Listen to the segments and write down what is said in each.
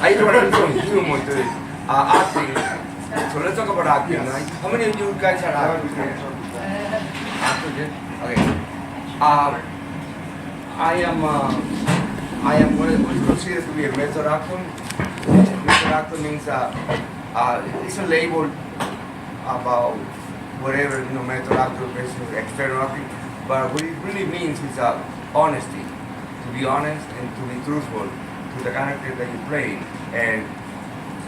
I just want to bring some humor to it. Acting. So let's talk about acting, right? How many of you guys are actors? Actors, yeah? Okay. I am what is considered to be a method actor. Method actor means it's a label about whatever, method actor versus external acting. But what it really means is honesty, to be honest and to be truthful to the character that you play. And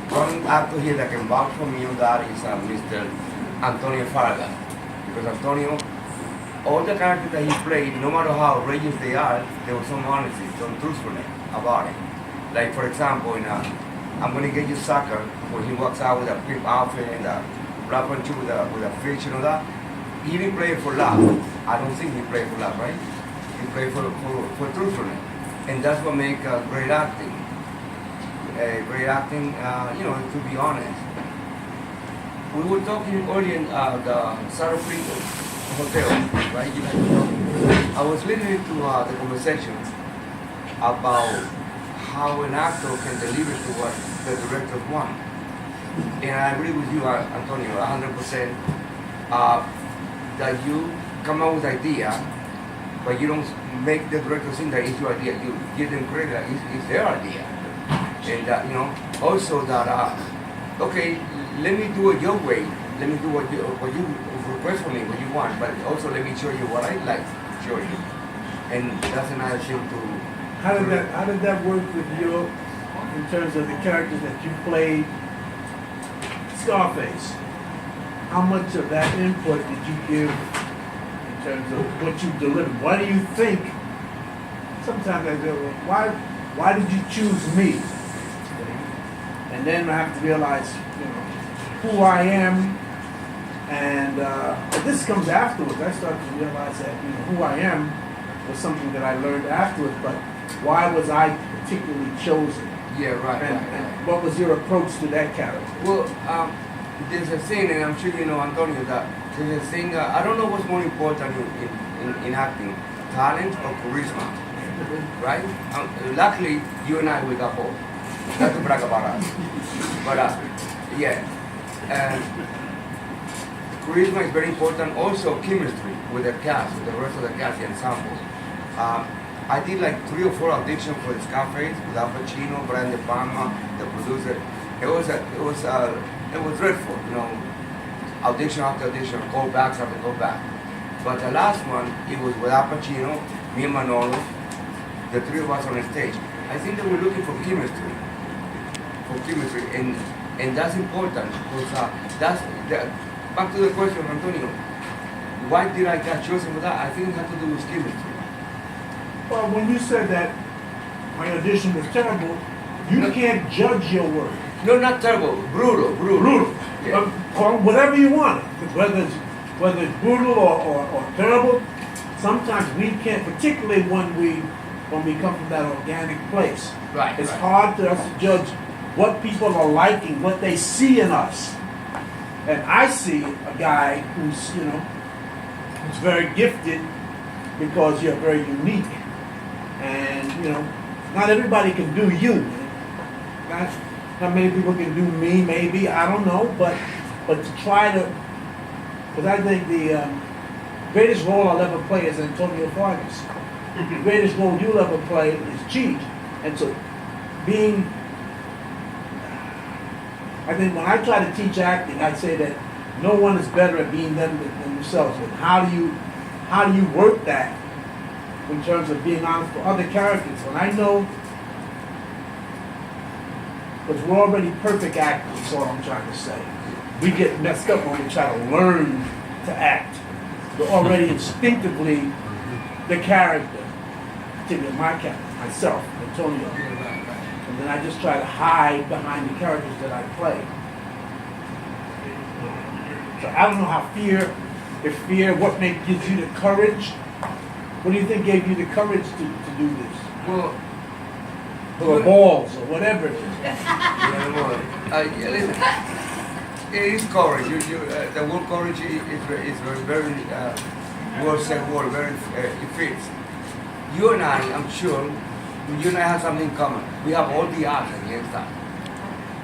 one actor here that can vouch for me on that is Mr. Antonio Fargas. Because Antonio, all the characters that he played, no matter how outrageous they are, there was some honesty, some truthfulness about it. Like for example, in I'm Gonna Get You Sucker, when he walks out with a pimp outfit and a black punch with a fish and all that, he didn't play it for love. I don't think he played for love, right? He played for truthfulness. And that's what makes great acting. Great acting, to be honest. We were talking earlier in the Sutter Hotel, right? I was listening to the conversation about how an actor can deliver to what the directors want. And I agree with you, Antonio, 100%, that you come up with idea, but you don't make the director think that it's your idea. You give them credit that it's their idea. And also that, okay, let me do it your way. Let me do what you request for me, what you want, but also let me show you what I'd like to show you. And that's another thing to. How did that work with you in terms of the characters that you played? Scarface. How much of that input did you give in terms of what you delivered? Why do you think? Sometimes I go, why did you choose me? And then I have to realize, who I am, and this comes afterwards. I start to realize that who I am was something that I learned afterwards. But why was I particularly chosen? Yeah, right. And what was your approach to that character? Well, there's a thing, and I'm sure you know, Antonio, that there's a thing. I don't know what's more important in acting, talent or charisma, right? Luckily, you and I we got both. Not to brag about us, but yeah. And charisma is very important. Also, chemistry with the cast, with the rest of the cast, the ensemble. I did like 3 or 4 auditions for the Scarface with Al Pacino, Brian De Palma, the producer. It was dreadful, audition after audition, callbacks after callback. But the last one, it was with Al Pacino, me and Manolo, the 3 of us on the stage. I think that we're looking for chemistry, and that's important because back to the question, Antonio. Why did I get chosen for that? I think it had to do with chemistry. Well, when you said that my audition was terrible, you can't judge your work. No, not terrible. Brutal. Yeah. Whatever you want, whether it's brutal or terrible. Sometimes we can't, particularly when we come from that organic place. Right. It's hard for us to judge what people are liking, what they see in us. And I see a guy who's very gifted because you're very unique. And, not everybody can do you. Not many people can do me, maybe, I don't know. But to try to, because I think the greatest role I'll ever play is Antonio Fargas. The greatest role you'll ever play is Cheech. And so I think when I try to teach acting, I say that no one is better at being them than themselves. But how do you work that in terms of being honest for other characters? And I know, because we're already perfect actors, that's all I'm trying to say. We get messed up when we try to learn to act. We're already instinctively the character, particularly my character, myself, Antonio. And then I just try to hide behind the characters that I play. So I don't know how fear, what gives you the courage? What do you think gave you the courage to do this? Well, or balls, or whatever it is. Listen, it is courage. The word courage is very well said word. It fits. You and I, I'm sure, you and I have something in common. We have all the odds against that.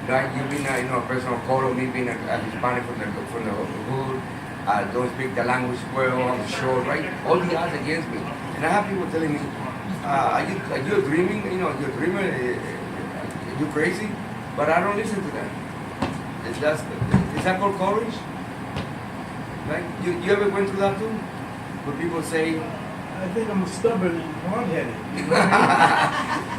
Right? You being a person of color, me being a Hispanic from the hood, don't speak the language well, I'm short, right? All the odds against me. And I have people telling me, are you dreaming? You're dreaming, you crazy? But I don't listen to them. Is that called courage? Right? You ever went through that too? Where people say, I think I'm stubborn and hard-headed.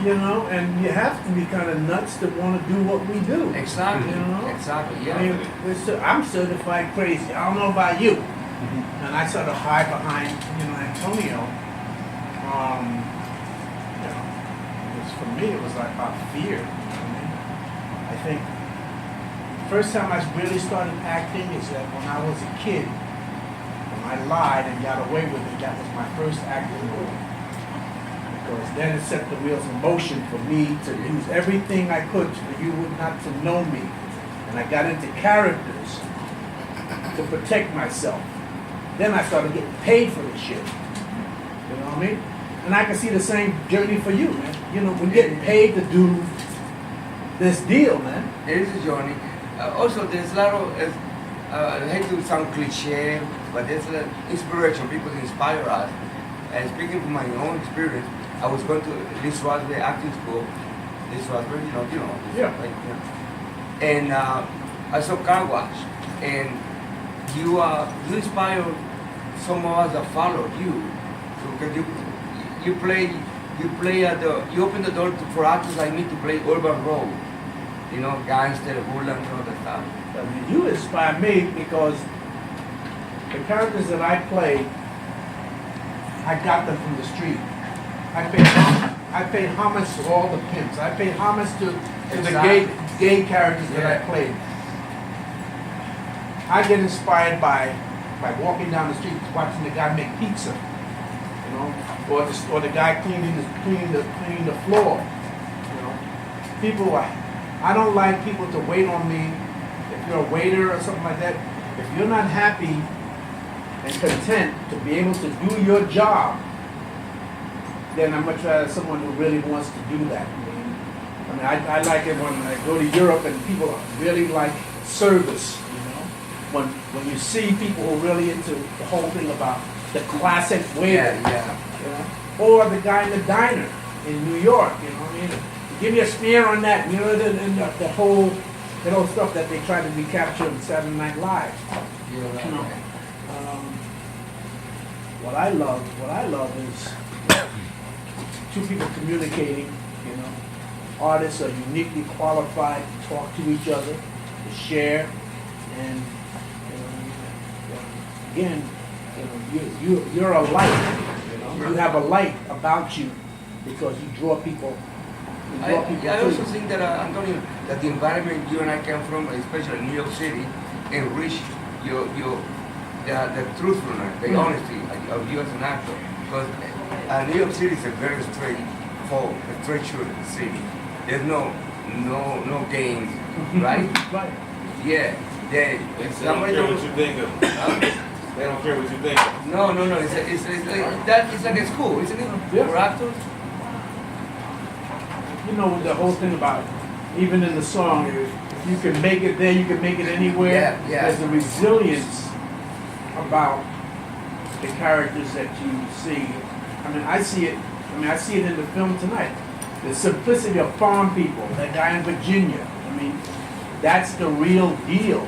You know, and you have to be kind of nuts to want to do what we do. exactly, You know? exactly, yeah. I mean, I'm certified crazy. I don't know about you. And I sort of hide behind, Antonio. For me, it was like about fear. I think first time I really started acting is that when I was a kid. When I lied and got away with it, that was my first acting role. Because then it set the wheels in motion for me to use everything I could for you not to know me. And I got into characters to protect myself. Then I started getting paid for this shit. You know what I mean? And I can see the same journey for you, man. We're getting paid to do this deal, man. It is a journey. Also, there's a lot of, I hate to sound cliche, but there's inspiration. People inspire us. And speaking from my own experience, I was going to Liz Roswell acting school. Liz Roswell, Yeah. Like, and I saw Car Wash, and you inspired some of us that followed you. So you open the door for actors like me to play urban role. Gangster, hoodlum, and all that stuff. I mean, you inspire me because the characters that I played, I got them from the street. I paid homage to all the pimps. I paid homage to the gay characters that I played. I get inspired by walking down the street, watching the guy make pizza, or the guy cleaning the floor. People, I don't like people to wait on me. If you're a waiter or something like that, if you're not happy and content to be able to do your job, then I'm much rather someone who really wants to do that. I like it when I go to Europe and people really like service. When you see people who are really into the whole thing about the classic waiter, or the guy in the diner in New York, give me a smear on that, the whole stuff that they try to recapture in Saturday Night Live. What I love is two people communicating. Artists are uniquely qualified to talk to each other, to share, and again, you're a light. You have a light about you because you draw people. I also think that, Antonio, that the environment you and I come from, especially New York City, enrich the truthfulness, the honesty of you as an actor. Because New York City is a very straight shooting city. There's no games, right? Right. Yeah. They don't care what you think of. They don't care what you think of. No. It's like a school, isn't it? Yeah. For actors. The whole thing about, even in the song, if you can make it there, you can make it anywhere. Yeah. There's a resilience about the characters that you see. I see it in the film tonight. The simplicity of farm people, that guy in Virginia. That's the real deal.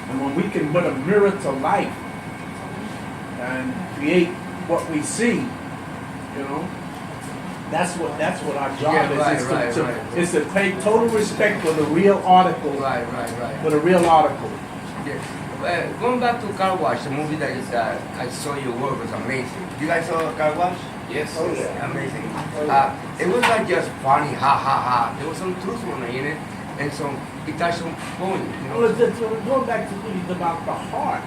And when we can put a mirror to life and create what we see, that's what our job is. Is to pay total respect for the real article. Right. For the real article. Yeah. Going back to Car Wash, the movie that I saw your work was amazing. You guys saw Car Wash? Yes. Oh, yeah. Amazing. It was not just funny, ha. There was some truthfulness in it, and it touched some point. Well, going back to it's about the heart.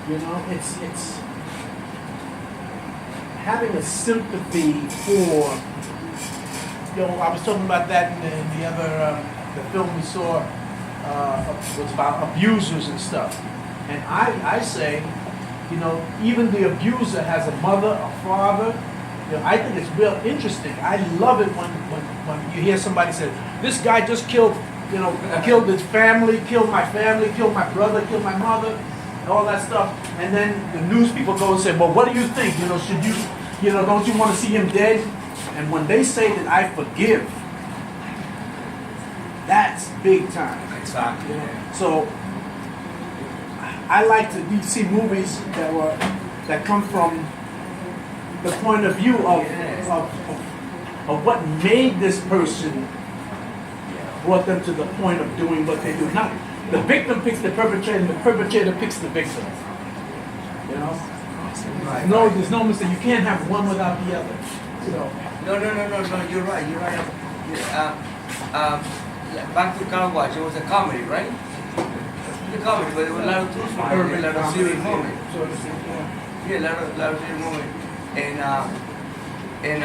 It's having a sympathy for. I was talking about that in the other the film we saw was about abusers and stuff, and I say, even the abuser has a mother, a father, You know, I think it's real interesting. I love it when you hear somebody say, this guy just killed, you know, killed his family, killed my brother, killed my mother, and all that stuff. And then the news people go and say, well, what do you think? You know, should you know, don't you want to see him dead? And when they say that I forgive, that's big time. Exactly. You know? So I like to see movies that come from the point of view of what made this person, brought them to the point of doing what they do. Not the victim picks the perpetrator, and the perpetrator picks the victim. You know, there's no mistake. You can't have one without the other. So, No, you're right. Back to Car Watch, it was a comedy, right? The comedy, but there was a lot of truth moments, a lot of serious moments. Yeah, a lot of serious moments. And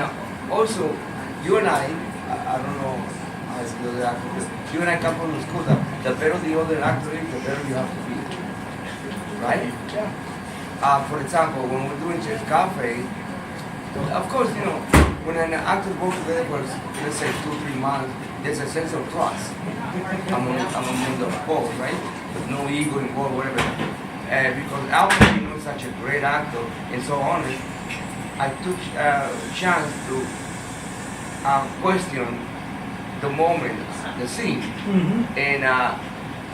also, you and I don't know how it's the other actor, but you and I come from the school that the better the other actor is, the better you have to be. Right? yeah. For example, when we're doing Scarface, of course, you know, when an actor works together for, let's say, 2-3 months, there's a sense of trust among the both, right? There's no ego involved, whatever. Because Albert, you know, such a great actor and so honest, I took a chance to question the moment, the scene. Mm-hmm. And,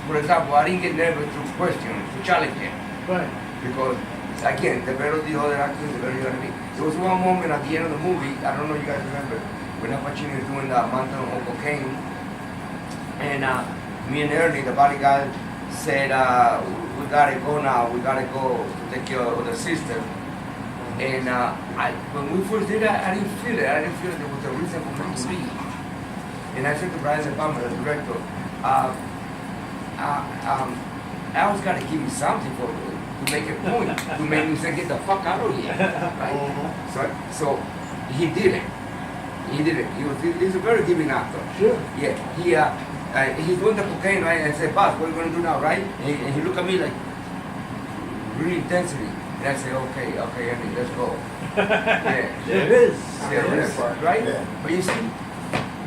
for example, I didn't get nervous to question, to challenge him. Right. Because, again, the better the other actor, the better you're gonna be. There was one moment at the end of the movie, I don't know if you guys remember, when Al Pacino is doing the mountain of cocaine, and me and Ernie, the bodyguard, said, we gotta go now, we gotta go to take care of the sister. And when we first did that, I didn't feel it. I didn't feel there was a reason for me to leave. And I said to Brian De Palma, the director, Al's gotta give me something to make a point, to make me say, get the fuck out of here, right? So he did it. He's a very giving actor. Sure. Yeah, he's doing the cocaine, right? And I said, boss, what are you gonna do now, right? And he looked at me like, really intensity. And I said, okay, Andy, let's go. Yeah. It is. Yeah, It is. right? Yeah. But you see,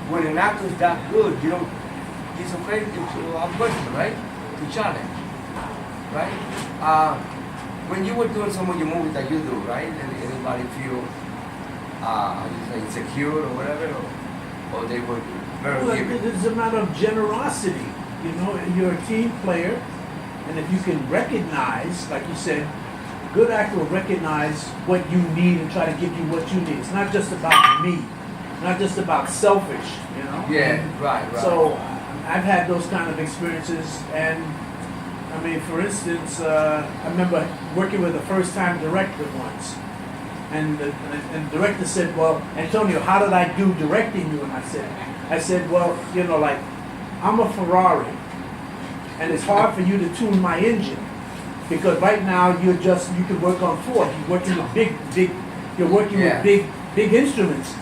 when an actor's that good, you know, it's okay to have questions, right? To challenge, right? When you were doing some of your movies that you do, right? Anybody feel, how do you say, insecure or whatever, or they were very Well, giving? it's a matter of generosity. You know, you're a team player, and if you can recognize, like you said, a good actor will recognize what you need and try to give you what you need. It's not just about me, not just about selfish, you know? Yeah, right. So I've had those kind of experiences, and I mean, for instance, I remember working with a first-time director once, and the director said, well, Antonio, how did I do directing you? And I said, well, you know, like, I'm a Ferrari, and it's hard for you to tune my engine, because right now you can work on Ford. You're working with big instruments.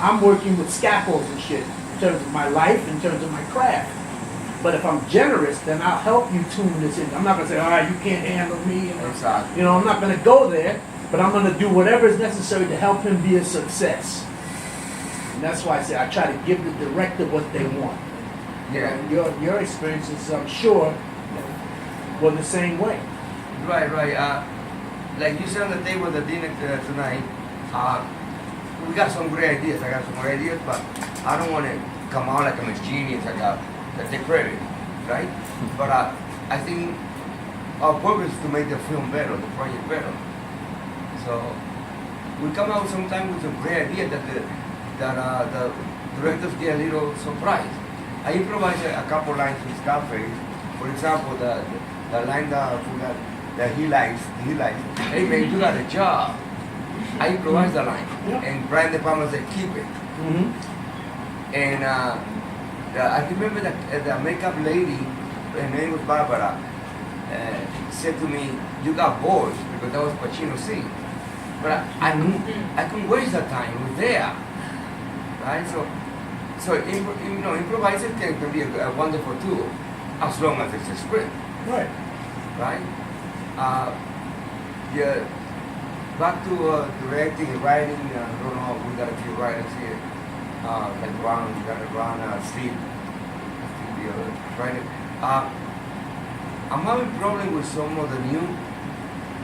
I'm working with scaffolds and shit, in terms of my life, in terms of my craft. But if I'm generous, then I'll help you tune this in. I'm not gonna say, all right, you can't handle me. Exactly. You know, I'm not gonna go there, but I'm gonna do whatever is necessary to help him be a success. And that's why I say I try to give the director what they want. Yeah. Your experiences, I'm sure, were the same way. Right. Like you said on the table, the dinner tonight, we got some great ideas. I got some great ideas, but I don't want to come out like I'm a genius. I take credit, right? But I think our purpose is to make the film better, the project better. So we come out sometimes with some great ideas that the directors get a little surprised. I improvise a couple lines with Scarface. For example, the line that he likes, hey man, you got a job. I improvise the line. Yeah. And Brian De Palma said, keep it. Mm-hmm. And I remember the makeup lady, her name was Barbara, said to me, you got bored, because that was Pacino's scene. But I couldn't waste that time, it was there. Right? So improvising can be a wonderful tool, as long as it's a script. Right. Right? back to directing and writing. I don't know. We got a few writers here. Like Ron, we got Ron, Steve, the other writer. I'm having problem with some of the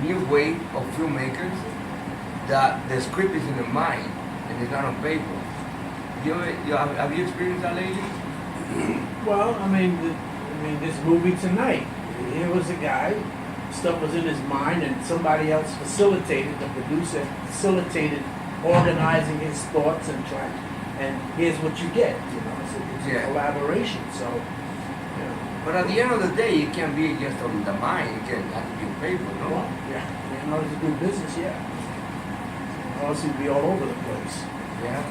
new wave of filmmakers that the script is in the mind and it's not on paper. Have you experienced that lately? Well, I mean, this movie tonight, here was a guy, stuff was in his mind, and somebody else facilitated, the producer facilitated organizing his thoughts and trying, and here's what you get, it's a collaboration, so, But at the end of the day, it can be just on the mind, it can have to be on paper, no? Well, yeah, in order to do business, yeah. Or else you'd be all over the place. Yeah.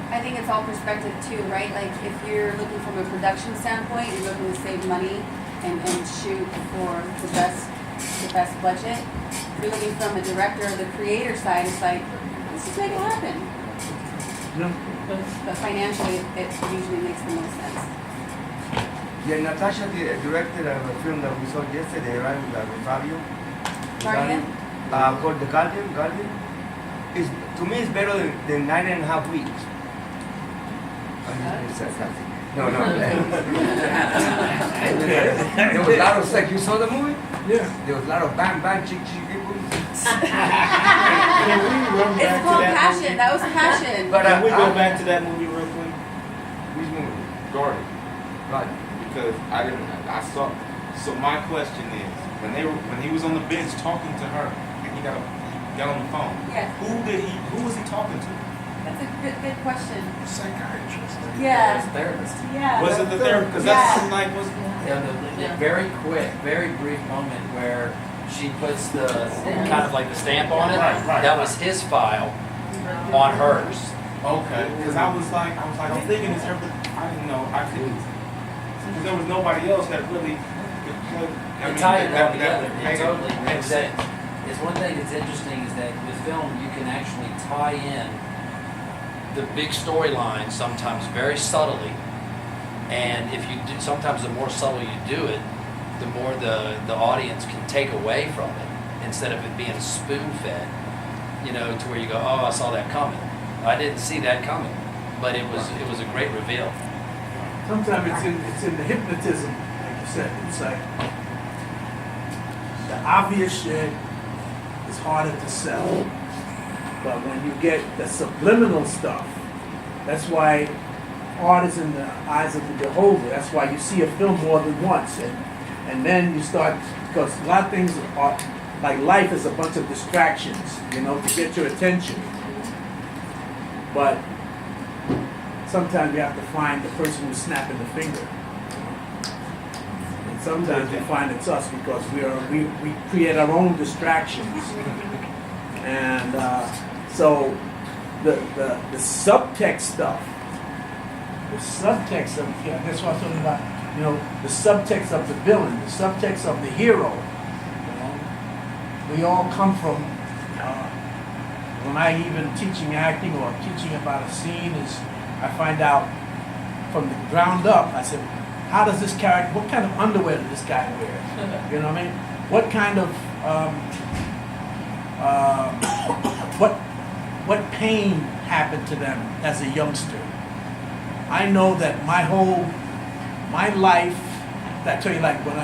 I think it's all perspective too, right? Like if you're looking from a production standpoint, you're looking to save money and shoot for the best budget. If you're looking from a director or the creator side, it's like, let's just make it happen. No. But financially, it usually makes the most sense. Yeah, Natasha directed a film that we saw yesterday, right, with Fabio. Guardian? Called The Guardian. To me, it's better than 9.5 weeks. I'm just being sarcastic. No. There was a lot of sex. You saw the movie? Yeah. There was a lot of bang, chick people. Can we run It's back to called that passion. movie? That was passion. But Can we go back to that movie real quick? Which movie? Garden. Right. Because I saw. So my question is, when he was on the bench talking to her, and he got on the phone. Yes. Who was he talking to? That's a good question. Psychiatrist. Yeah. Therapist. Yeah. Was it the therapist? Because that's like was. Yeah, the very quick, very brief moment where she puts the kind of like the stamp on it. Right. That was his file on hers. Okay. Because I was like, I'm thinking it's everything. I didn't know. I couldn't. Because there was nobody else that really could play. You tie it all together. made It totally makes sense. sense. It's one thing that's interesting is that with film you can actually tie in the big storyline sometimes very subtly, and if you do, sometimes the more subtle you do it, the more the audience can take away from it instead of it being spoon-fed, to where you go, oh, I saw that coming. I didn't see that coming, but it was a great reveal. Sometimes it's in the hypnotism, like you said. It's like the obvious shit is harder to sell. But when you get the subliminal stuff, that's why art is in the eyes of the beholder. That's why you see a film more than once. And then you start, because a lot of things are, like life is a bunch of distractions, to get your attention. But sometimes you have to find the person who's snapping the finger. And sometimes we find it's us because we create our own distractions. And so the subtext stuff, that's what I'm talking about, the subtext of the villain, the subtext of the hero. We all come from, when I even teaching acting or teaching about a scene I find out from the ground up, I said, how does this character, what kind of underwear does this guy wear? You know what I mean? What kind of, what pain happened to them as a youngster? I know that my life, I tell you, like when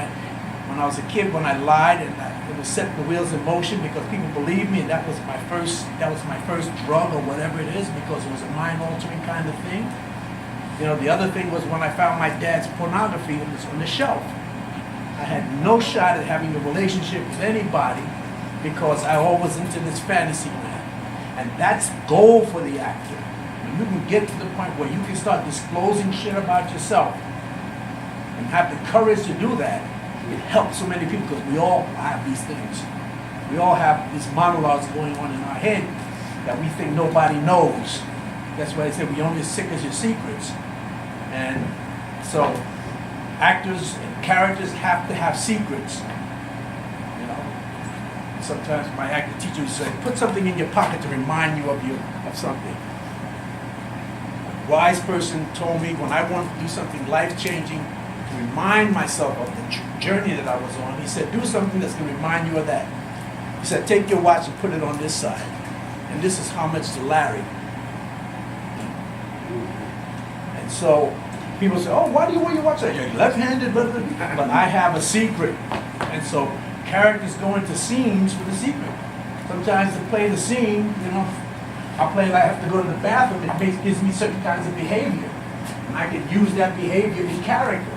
I was a kid, when I lied and it was setting the wheels in motion because people believed me, and that was my first drug or whatever it is, because it was a mind-altering kind of thing. The other thing was when I found my dad's pornography on the shelf. I had no shot at having a relationship with anybody because I always into this fantasy land. And that's gold for the actor. When you can get to the point where you can start disclosing shit about yourself and have the courage to do that, it helps so many people because we all have these things. We all have these monologues going on in our head that we think nobody knows. That's why they say we're only as sick as your secrets. And so actors and characters have to have secrets. Sometimes my acting teacher would say, put something in your pocket to remind you of something. A wise person told me when I want to do something life-changing, to remind myself of the journey that I was on, he said, do something that's going to remind you of that. He said, take your watch and put it on this side. And this is how much to Larry. And so people say, oh, why do you wear your watch? You're left-handed, but I have a secret. And so characters go into scenes with a secret. Sometimes to play the scene, you know, I'll play like I have to go to the bathroom. It gives me certain kinds of behavior. And I can use that behavior in character.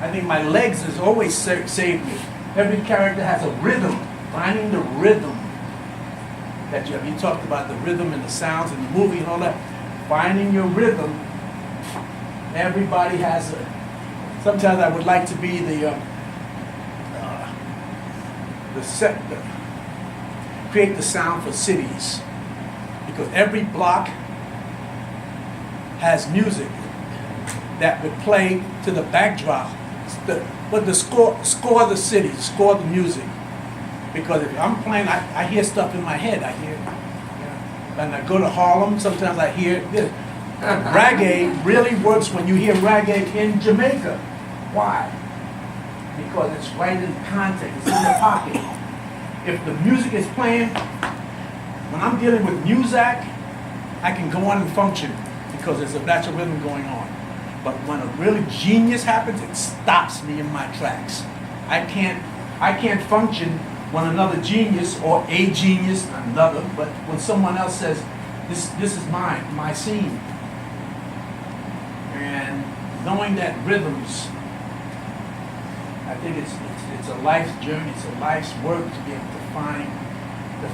I think my legs has always saved me. Every character has a rhythm. Finding the rhythm that you have. You talked about the rhythm and the sounds and the movie and all that. Finding your rhythm. Everybody has a. Sometimes I would like to be the create the sound for cities, because every block has music that would play to the backdrop. But the score the city, score the music. Because if I'm playing, I hear stuff in my head. I hear, and I go to Harlem, sometimes I hear this. Reggae really works when you hear reggae in Jamaica. Why? Because it's right in context, it's in the pocket. If the music is playing, when I'm dealing with music, I can go on and function because there's a natural rhythm going on. But when a really genius happens, it stops me in my tracks. I can't function when another genius or a genius, another, but when someone else says, this is my scene. And knowing that rhythms, I think it's a life's journey, it's a life's work to be able to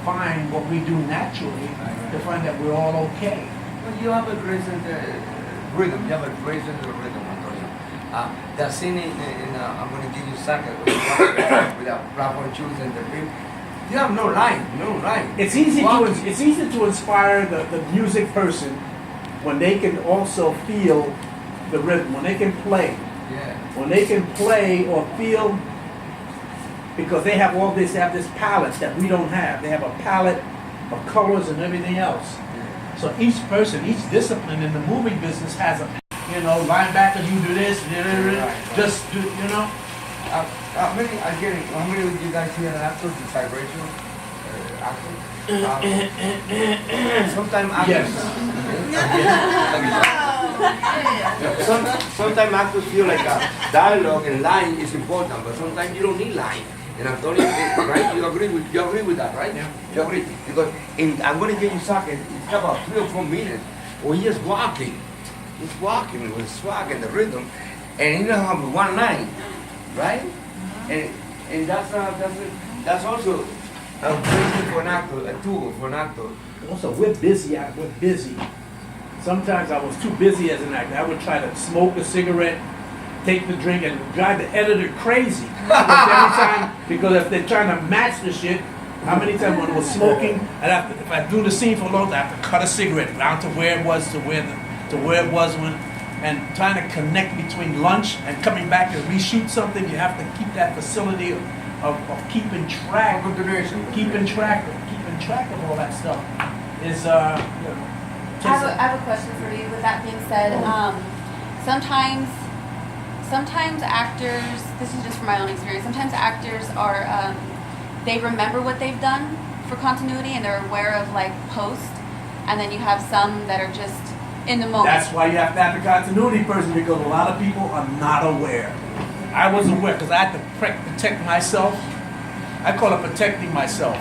find what we do naturally, to find that we're all okay. Well, you have a great sense of rhythm. You have a great sense of rhythm, Antonio. That scene in I'm going to give you Sutter with the platform shoes and the beat. You have no line. It's easy to inspire the music person when they can also feel the rhythm, when they can play. Yeah. When they can play or feel, because they have this palette that we don't have. They have a palette of colors and everything else. Yeah. So each person, each discipline in the movie business has a, linebackers, you do this, just do, How many of you guys here are actors, the vibration actors? Sometimes actors. Sometimes actors feel like dialogue and line is important, but sometimes you don't need line. And Antonio, right? You agree with that, right? Yeah. You agree? Because I'm going to give you Sucker. It's about 3 or 4 minutes where he's walking. He's walking with swag and the rhythm, and he doesn't have one line, right? And that's also a thing for an actor, a tool for an actor. Also, we're busy. Sometimes I was too busy as an actor. I would try to smoke a cigarette, take the drink, and drive the editor crazy. Because if they're trying to match the shit, how many times when I was smoking, if I do the scene for a long time, I have to cut a cigarette down to where it was, to where it was when, and trying to connect between lunch and coming back to reshoot something. You have to keep that facility of keeping track, keeping track of all that stuff. Is I have a question for you. With that being said, sometimes actors, this is just from my own experience, sometimes actors are, they remember what they've done for continuity and they're aware of like post, and then you have some that are just in the moment. That's why you have to have the continuity person, because a lot of people are not aware. I was aware because I had to protect myself. I call it protecting myself,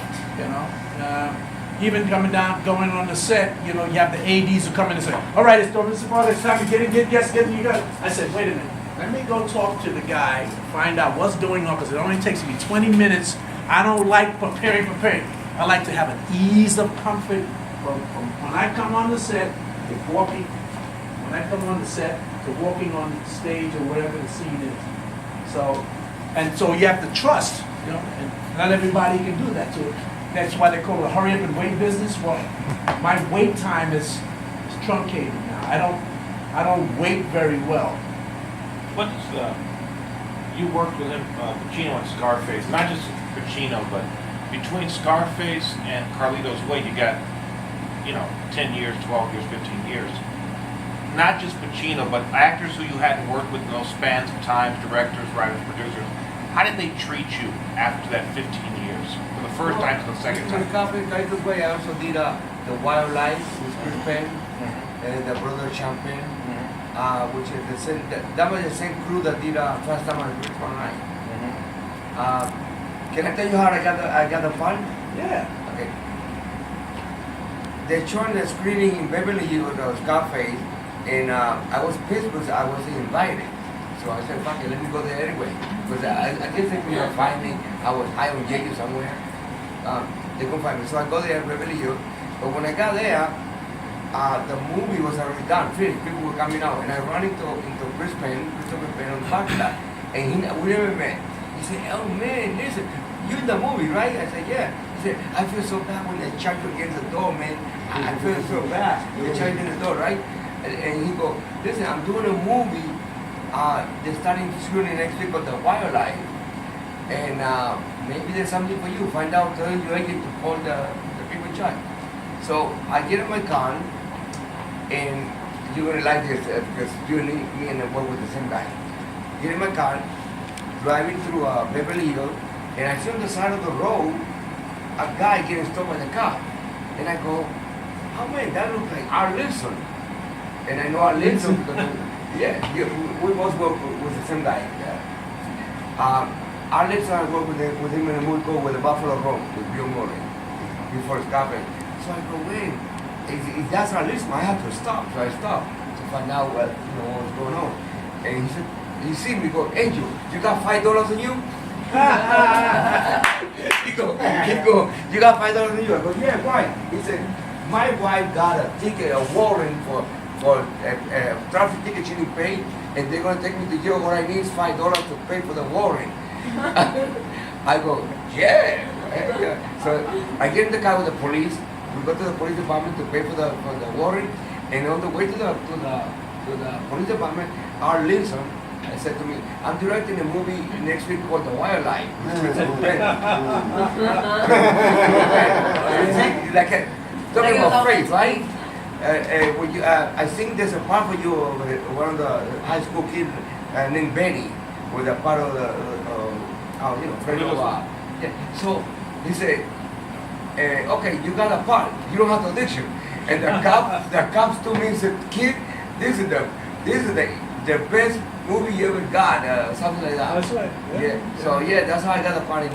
even going on the set, you have the ADs who come in and say, all right, it's time to get you guys. I said, wait a minute, let me go talk to the guy, find out what's going on, because it only takes me 20 minutes. I don't like preparing. I like to have an ease of comfort from when I come on the set to walking, on stage or whatever the scene is. So you have to trust, and not everybody can do that. So that's why they call it a hurry up and wait business. Well, my wait time is truncated now. I don't wait very well. You worked with him, Pacino and Scarface, not just Pacino, but between Scarface and Carlito's Way, you got, 10 years, 12 years, 15 years. Not just Pacino, but actors who you hadn't worked with in those spans of time, directors, writers, producers. How did they treat you after that 15 years? for the first time to the second To the time? Scarface, Carlitos Way, I also did the Wildlife with Chris Penn Mhm. and the Brother Champagne, Mhm. which is the same, that was the same crew that did First Time on Roof One Night. Mhm. Can I tell you how I got the part? Yeah. Okay. They showed the screening in Beverly Hills of Scarface, and I was pissed because I wasn't invited. So I said, fuck it, let me go there anyway. Because I didn't think they were find me. I was high on Jacob somewhere. They couldn't find me. So I go there in Beverly Hills. But when I got there, the movie was already done, finished. People were coming out. And I run into Christopher Penn on the parking lot. And we never met. He said, oh man, listen, you in the movie, right? I said, yeah. He said, I feel so bad when they charge you against the door, man. I feel so bad. They charge you against the door, right? And he go, listen, I'm doing a movie. They're starting shooting next week of the Wildlife. And maybe there's something for you. Find out, tell your agent to call the people in charge. So I get in my car, and you're gonna like this because you and me and I work with the same guy. Get in my car, driving through Beverly Hills, and I see on the side of the road a guy getting stopped by the cop. And I go, oh man, that looks like our Linson. And I know our Linson because we both work with the same guy. Our Linson, I work with him in a movie called With the Buffalo Road with Bill Murray before Scarface. So I go, wait, if that's our Linson, I have to stop. So I stop to find out what's going on. And he said, he see me go, Angel, you got $5 on you? he go, you got $5 on you? I go, yeah, why? He said, my wife got a ticket, a warrant for a traffic ticket she didn't pay, and they're gonna take me to jail. What I need is $5 to pay for the warrant. I go, yeah. So I get in the car with the police. We go to the police department to pay for the warrant, and on the way to the police department, our Linson said to me, I'm directing a movie next week called The Wildlife. Like talking about faith, right? I think there's a part for you, one of the high school kids named Benny, with a part of friend of yeah. So he said, okay, you got a part. You don't have to audition. And the cops told me, he said, kid, this is the best movie you ever got, something like that. That's right. Yeah. So yeah, that's how I got a part in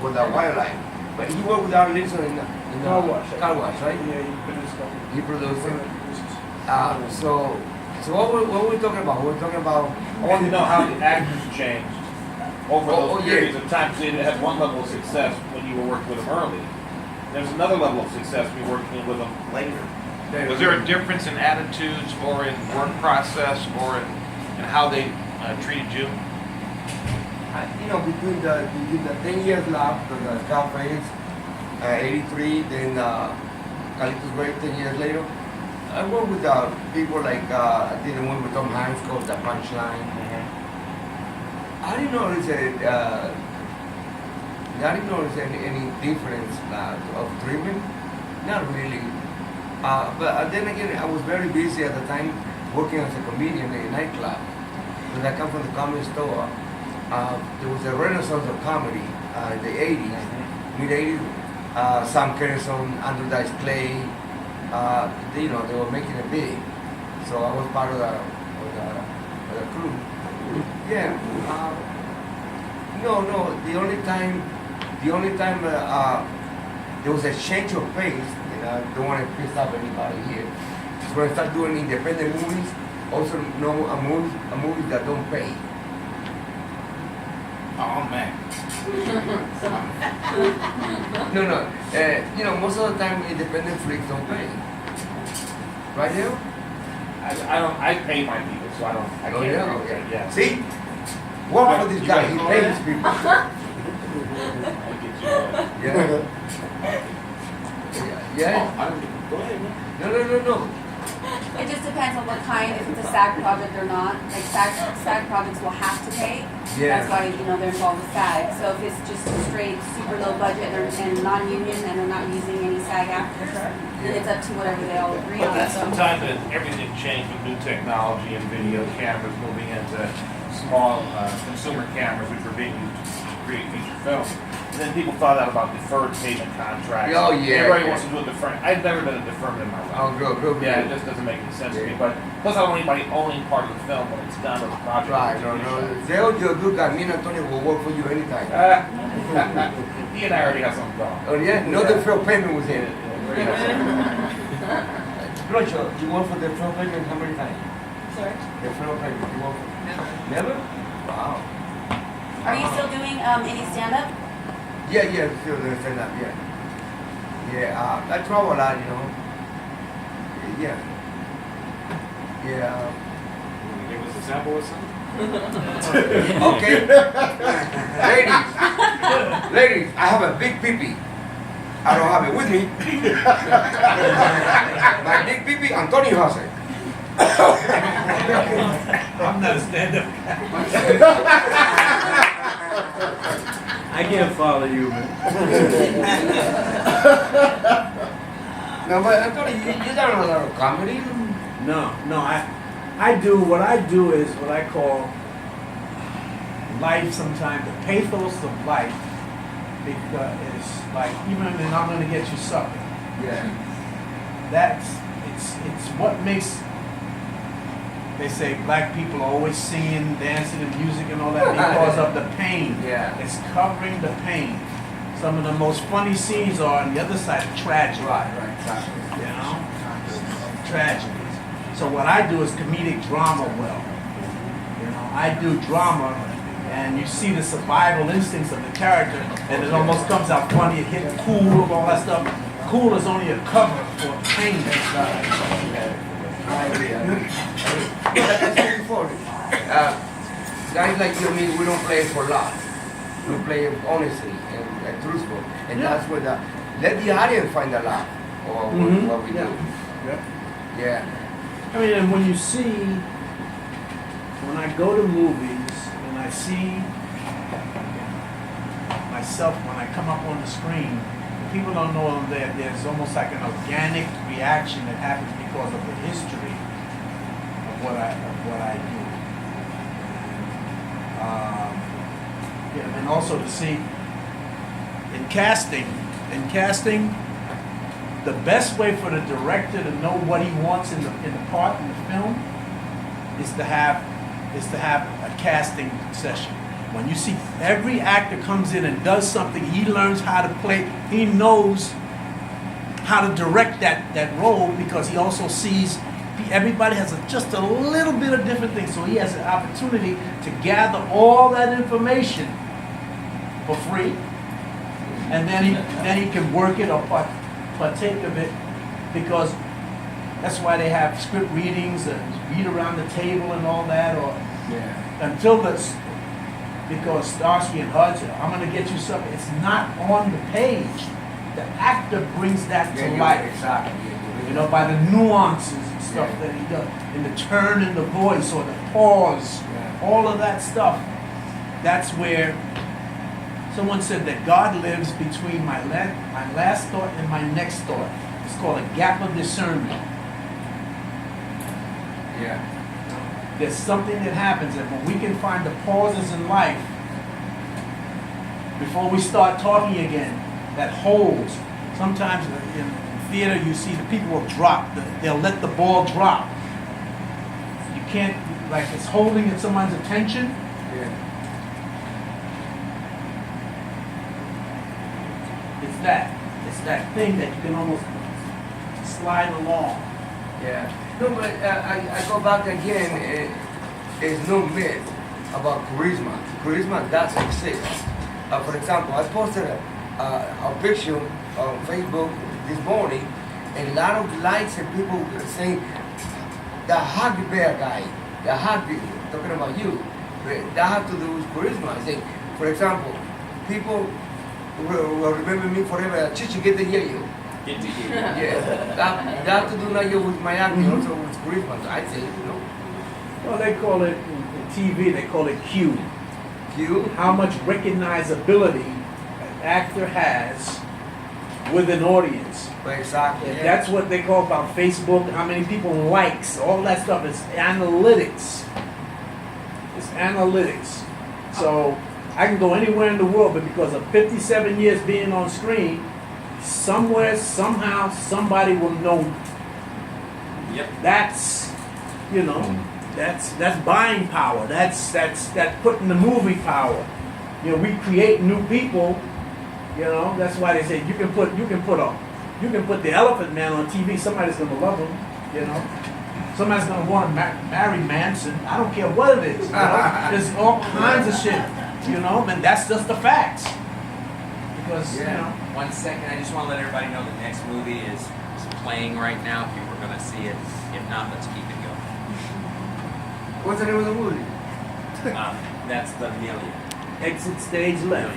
with the Wildlife. But he worked with our Linson in Car Wash. Car Wash, right? Yeah, you produced that. He produced it. So what were we talking about? We're talking about. I want to know how the actors changed over those yeah. periods of time. So you had one level of success when you were working with them early. There's another level of success when you're working with them later. Was there a difference in attitudes or in work process or in how they treated you? Between the 10 years left, the Scarface, 83, then Carlitos Way 10 years later, I worked with people like, I did one with Tom Hanks called The Punchline. I didn't notice any difference of treatment, not really. But then again, I was very busy at the time working as a comedian in a nightclub. When I come from the comedy store, there was a renaissance of comedy in the 80s, mid-80s. Sam Kinison, Andrew Dice Clay, they were making it big. So I was part of the crew. Yeah. No. The only time there was a change of pace, and I don't want to piss off anybody here. Just when I start doing independent movies, also a movies that don't pay. Oh man. No. Most of the time independent flicks don't pay. Right now? I pay my people, so I can't agree with that. Yeah. See? Work for this guy, he pays people. I'll get you, Yeah. Go ahead, man. No. It just depends on what kind, if it's a SAG project or not. Like SAG projects will have to pay. Yeah. That's why, they're involved with SAG. So if it's just a straight, super low budget and non-union and they're not using any SAG actors, then it's up to whatever they all agree But on. that's So the time that everything changed with new technology and video cameras moving into small consumer cameras, which were being used create feature films. And then people found out about deferred payment contracts. Oh, yeah, Everybody yeah. wants to do a deferment. I've never done a deferment in my life. Oh, good. Yeah, it just doesn't make any sense to me. But plus, I don't want anybody owning part of the film when it's done or the project. Right, is no. finished. You're a good guy. Me and Antonio will work for you anytime. He and I already have something going. Oh, yeah? No deferred payment was Yeah, in. yeah, very nice. Roger, you work for deferred payment how many times? Sorry? Deferred payment, you work for? Never. Never? Wow. Are you still doing any stand-up? Yeah, still doing stand up, yeah. Yeah, I travel a lot, you know. Yeah. Yeah. You wanna give us a sample or something? Okay. Ladies, I have a big pee-pee. I don't have it with me. My big pee-pee, Antonio has it. I'm not a stand-up I can't follow you, man. No, but Antonio, you done a lot of comedy. No, I do, what I do is what I call life sometimes, the pathos of life, because it's like, even in I'm Gonna Get You Sucker, Yeah. it's what makes, they say black people are always singing, dancing, and music and all that because of the pain. Yeah. It's covering the pain. Some of the most funny scenes are on the other side of tragedy. Right, exactly. You know? Tragedies. So what I do is comedic drama well. You know, I do drama and you see the survival instincts of the character and it almost comes out funny, it hit cool and all that stuff. Cool is only a cover for pain. I agree. Like I said before, guys like you and me, we don't play for laughs. We play honestly and truthful. And Yeah. that's what let the audience find the laugh or what we do. Yeah. Yeah. I mean, and when you see, when I go to movies and I see myself, when I come up on the screen, people don't know that there's almost like an organic reaction that happens because of the history of what I do. Yeah, and also to see in casting, the best way for the director to know what he wants in the part in the film is to have a casting session. When you see every actor comes in and does something, he learns how to play. He knows how to direct that role because he also sees everybody has just a little bit of different things. So he has an opportunity to gather all that information for free, and then he can work it or partake of it, because that's why they have script readings and read around the table and all that, or because Starsky and Hutch, I'm Gonna Get You Something, it's not on the page. The actor brings that to life. Exactly. You know, by the nuances and stuff that he does, and the turn in the voice or the pause, all of that stuff. That's where someone said that God lives between my last thought and my next thought. It's called a gap of discernment. Yeah. There's something that happens, and when we can find the pauses in life before we start talking again, that holds. Sometimes in theater you see the people will drop, they'll let the ball drop. You can't, like it's holding in someone's attention. Yeah. It's that thing that you can almost slide along. Yeah. No, but I go back again. There's no myth about charisma. Charisma does exist. For example, I posted a picture on Facebook this morning, and a lot of likes and people saying the hug bear guy, the hug, talking about you. But that has to do with charisma. I think, for example, people will remember me forever. Chichi, get the yayo. Get to you. Yeah, that has to do not just with my acting, also with charisma. I think, you know. Well, they call it, in TV, they call it Q. You? How much recognizability an actor has with an audience. Exactly. And Yeah. that's what they call about Facebook, how many people likes, all that stuff. It's analytics. It's analytics. So I can go anywhere in the world, but because of 57 years being on screen, somewhere, somehow, somebody will know. Yep. That's, you know, that's buying power. That's putting the movie power. You know, we create new people. You know, that's why they say you can put the Elephant Man on TV. Somebody's gonna love him. You know, somebody's gonna want to marry Manson. I don't care what it is. You know? There's all kinds of shit. You know, and that's just the facts. Because you know. 1 second, I just want to let everybody know the next movie is playing right now. People are going to see it. If not, let's keep it going. What's the name of the movie? That's The Million. Exit stage left.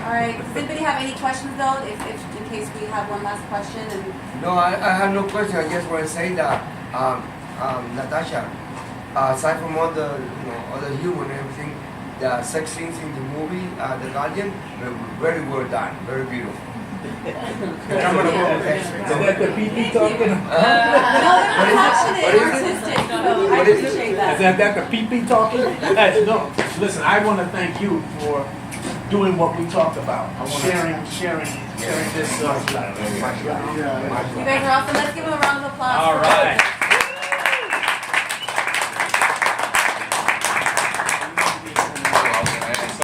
All right, does anybody have any questions though, if in case we have one last question? And No, I have no question. I just want to say that Natasha, aside from all the other humor and everything, the sex scenes in the movie, The Guardian, were very well done, very beautiful. I'm gonna go with Is that. that the PP talking? no, they're passionate, What is it? artistic, so I What is it? appreciate Is that. that the PP talking? No, listen, I want to thank you for doing what we talked about. Sharing this. You guys are awesome. Let's give them a round of applause. All for right.